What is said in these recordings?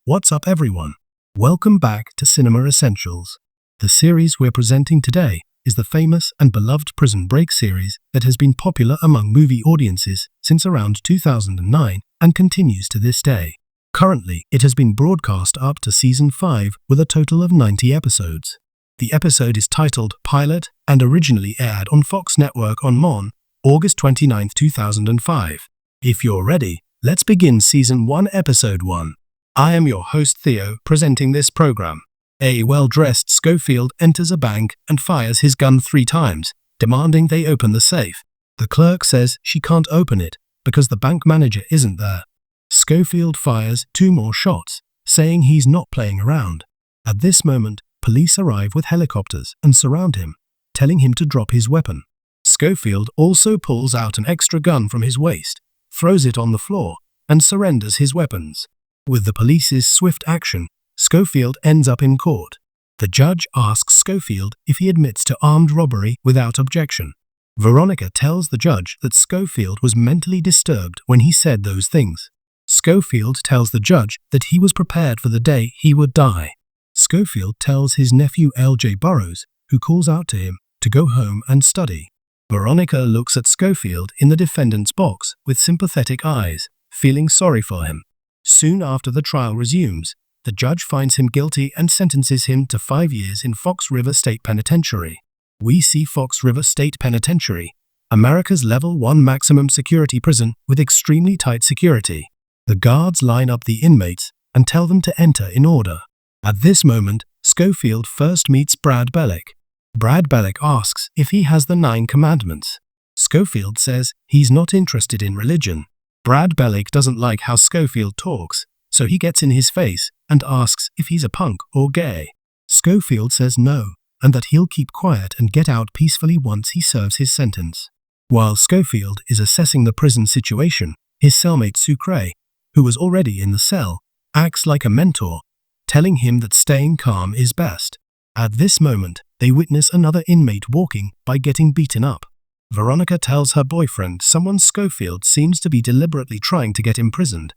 What's up everyone? Welcome back to Cinema Essentials. The series we're presenting today is the famous and beloved Prison Break series that has been popular among movie audiences since around 2009 and continues to this day. Currently, it has been broadcast up to Season 5 with a total of 90 episodes. The episode is titled Pilot and originally aired on Fox Network on August 29, 2005. If you're ready, let's begin Season 1, Episode 1. I am your host Theo, presenting this program. A well-dressed Scofield enters a bank and fires his gun 3 times, demanding they open the safe. The clerk says she can't open it because the bank manager isn't there. Scofield fires 2 more shots, saying he's not playing around. At this moment, police arrive with helicopters and surround him, telling him to drop his weapon. Scofield also pulls out an extra gun from his waist, throws it on the floor, and surrenders his weapons. With the police's swift action, Scofield ends up in court. The judge asks Scofield if he admits to armed robbery without objection. Veronica tells the judge that Scofield was mentally disturbed when he said those things. Scofield tells the judge that he was prepared for the day he would die. Scofield tells his nephew L.J. Burrows, who calls out to him, to go home and study. Veronica looks at Scofield in the defendant's box with sympathetic eyes, feeling sorry for him. Soon after the trial resumes, the judge finds him guilty and sentences him to 5 years in Fox River State Penitentiary. We see Fox River State Penitentiary, America's Level 1 maximum security prison with extremely tight security. The guards line up the inmates and tell them to enter in order. At this moment, Scofield first meets Brad Bellick. Brad Bellick asks if he has the 9 commandments. Scofield says he's not interested in religion. Brad Bellick doesn't like how Scofield talks, so he gets in his face and asks if he's a punk or gay. Scofield says no, and that he'll keep quiet and get out peacefully once he serves his sentence. While Scofield is assessing the prison situation, his cellmate Sucre, who was already in the cell, acts like a mentor, telling him that staying calm is best. At this moment, they witness another inmate walking by getting beaten up. Veronica tells her boyfriend someone Scofield seems to be deliberately trying to get imprisoned,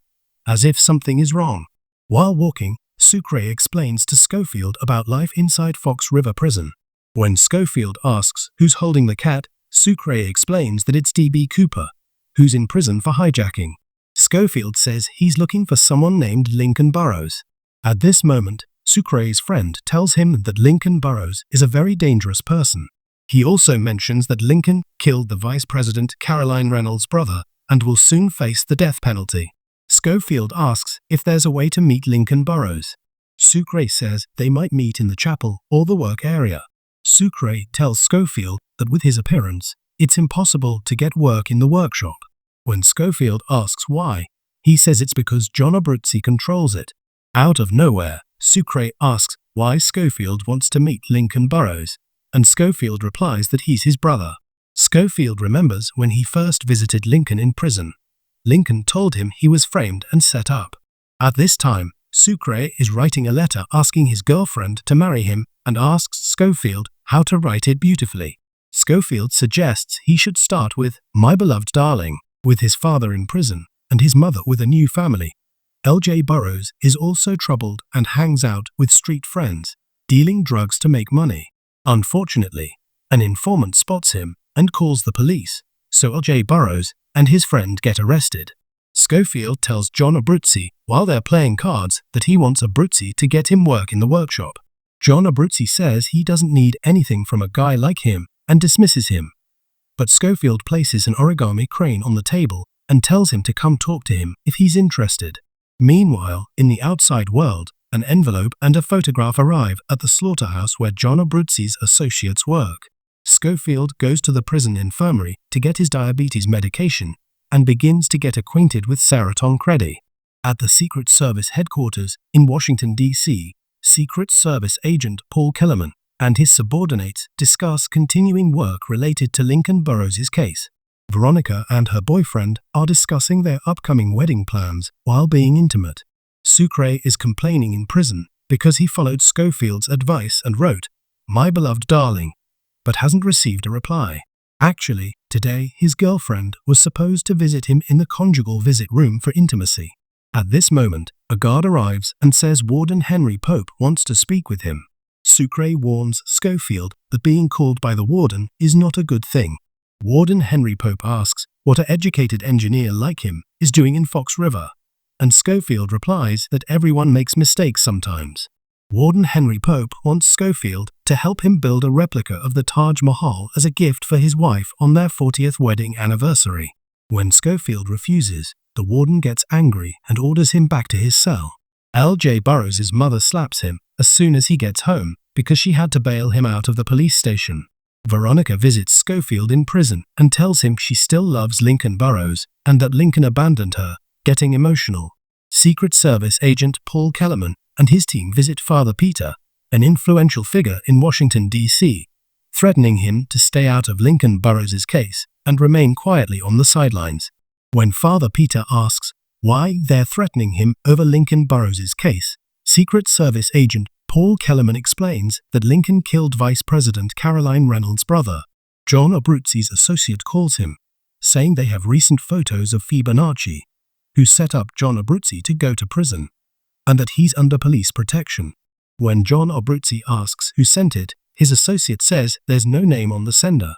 as if something is wrong. While walking, Sucre explains to Scofield about life inside Fox River Prison. When Scofield asks who's holding the cat, Sucre explains that it's D.B. Cooper, who's in prison for hijacking. Scofield says he's looking for someone named Lincoln Burrows. At this moment, Sucre's friend tells him that Lincoln Burrows is a very dangerous person. He also mentions that Lincoln killed the Vice President Caroline Reynolds' brother and will soon face the death penalty. Scofield asks if there's a way to meet Lincoln Burrows. Sucre says they might meet in the chapel or the work area. Sucre tells Scofield that with his appearance, it's impossible to get work in the workshop. When Scofield asks why, he says it's because John Abruzzi controls it. Out of nowhere, Sucre asks why Scofield wants to meet Lincoln Burrows, and Scofield replies that he's his brother. Scofield remembers when he first visited Lincoln in prison. Lincoln told him he was framed and set up. At this time, Sucre is writing a letter asking his girlfriend to marry him and asks Scofield how to write it beautifully. Scofield suggests he should start with "My beloved darling," with his father in prison and his mother with a new family. L.J. Burrows is also troubled and hangs out with street friends, dealing drugs to make money. Unfortunately, an informant spots him and calls the police, so L.J. Burrows and his friend get arrested. Scofield tells John Abruzzi while they're playing cards that he wants Abruzzi to get him work in the workshop. John Abruzzi says he doesn't need anything from a guy like him and dismisses him. But Scofield places an origami crane on the table and tells him to come talk to him if he's interested. Meanwhile, in the outside world, an envelope and a photograph arrive at the slaughterhouse where John Abruzzi's associates work. Scofield goes to the prison infirmary to get his diabetes medication and begins to get acquainted with Sarah Tancredi. At the Secret Service headquarters in Washington, D.C., Secret Service agent Paul Kellerman and his subordinates discuss continuing work related to Lincoln Burrows' case. Veronica and her boyfriend are discussing their upcoming wedding plans while being intimate. Sucre is complaining in prison because he followed Scofield's advice and wrote, "My beloved darling," but hasn't received a reply. Actually, today his girlfriend was supposed to visit him in the conjugal visit room for intimacy. At this moment, a guard arrives and says Warden Henry Pope wants to speak with him. Sucre warns Scofield that being called by the warden is not a good thing. Warden Henry Pope asks what an educated engineer like him is doing in Fox River, and Scofield replies that everyone makes mistakes sometimes. Warden Henry Pope wants Scofield to help him build a replica of the Taj Mahal as a gift for his wife on their 40th wedding anniversary. When Scofield refuses, the warden gets angry and orders him back to his cell. L.J. Burroughs' mother slaps him as soon as he gets home because she had to bail him out of the police station. Veronica visits Scofield in prison and tells him she still loves Lincoln Burroughs and that Lincoln abandoned her, getting emotional. Secret Service agent Paul Kellerman and his team visit Father Peter, an influential figure in Washington, D.C., threatening him to stay out of Lincoln Burroughs' case and remain quietly on the sidelines. When Father Peter asks why they're threatening him over Lincoln Burroughs' case, Secret Service agent Paul Kellerman explains that Lincoln killed Vice President Caroline Reynolds' brother. John Abruzzi's associate calls him, saying they have recent photos of Fibonacci, who set up John Abruzzi to go to prison, and that he's under police protection. When John Abruzzi asks who sent it, his associate says there's no name on the sender,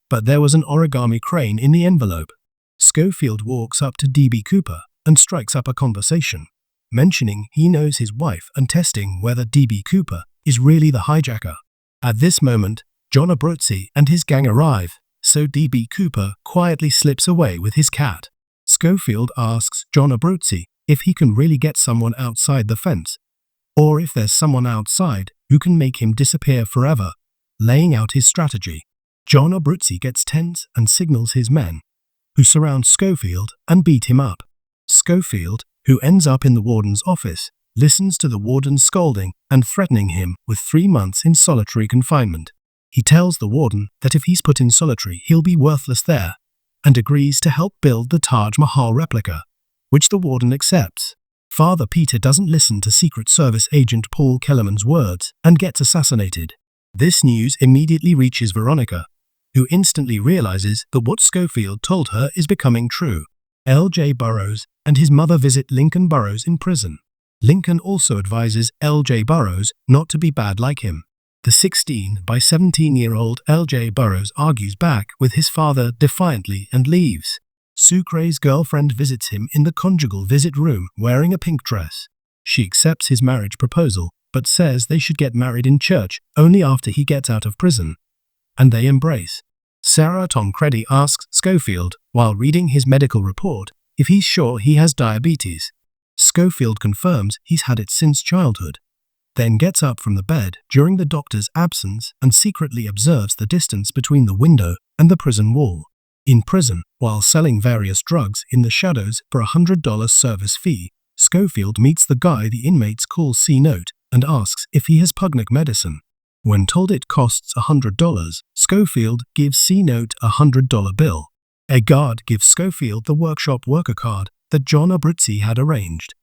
but there was an origami crane in the envelope. Scofield walks up to D.B. Cooper and strikes up a conversation, mentioning he knows his wife and testing whether D.B. Cooper is really the hijacker. At this moment, John Abruzzi and his gang arrive, so D.B. Cooper quietly slips away with his cat. Scofield asks John Abruzzi if he can really get someone outside the fence, or if there's someone outside who can make him disappear forever, laying out his strategy. John Abruzzi gets tense and signals his men, who surround Scofield and beat him up. Scofield, who ends up in the warden's office, listens to the warden scolding and threatening him with 3 months in solitary confinement. He tells the warden that if he's put in solitary, he'll be worthless there, and agrees to help build the Taj Mahal replica, which the warden accepts. Father Peter doesn't listen to Secret Service agent Paul Kellerman's words and gets assassinated. This news immediately reaches Veronica, who instantly realizes that what Scofield told her is becoming true. L.J. Burroughs and his mother visit Lincoln Burroughs in prison. Lincoln also advises L.J. Burroughs not to be bad like him. The 16 by 17-year-old L.J. Burroughs argues back with his father defiantly and leaves. Sucre's girlfriend visits him in the conjugal visit room wearing a pink dress. She accepts his marriage proposal, but says they should get married in church only after he gets out of prison, and they embrace. Sarah Tancredi asks Scofield, while reading his medical report, if he's sure he has diabetes. Scofield confirms he's had it since childhood, then gets up from the bed during the doctor's absence and secretly observes the distance between the window and the prison wall. In prison, while selling various drugs in the shadows for a $100 service fee, Scofield meets the guy the inmates call C-Note and asks if he has Pugnic medicine. When told it costs $100, Scofield gives C-Note a $100 bill. A guard gives Scofield the workshop worker card that John Abruzzi had arranged.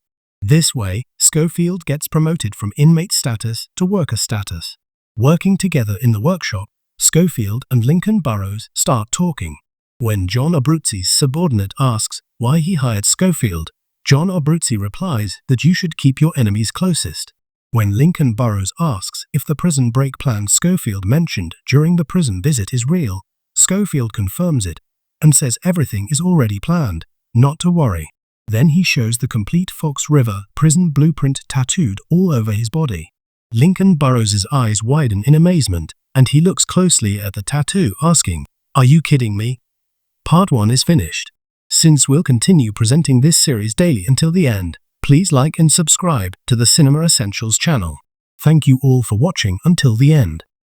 This way, Scofield gets promoted from inmate status to worker status. Working together in the workshop, Scofield and Lincoln Burroughs start talking. When John Abruzzi's subordinate asks why he hired Scofield, John Abruzzi replies that you should keep your enemies closest. When Lincoln Burroughs asks if the prison break plan Scofield mentioned during the prison visit is real, Scofield confirms it and says everything is already planned, not to worry. Then he shows the complete Fox River prison blueprint tattooed all over his body. Lincoln Burroughs' eyes widen in amazement, and he looks closely at the tattoo, asking, "Are you kidding me?" Part 1 is finished. Since we'll continue presenting this series daily until the end, please like and subscribe to the Cinema Essentials channel. Thank you all for watching until the end.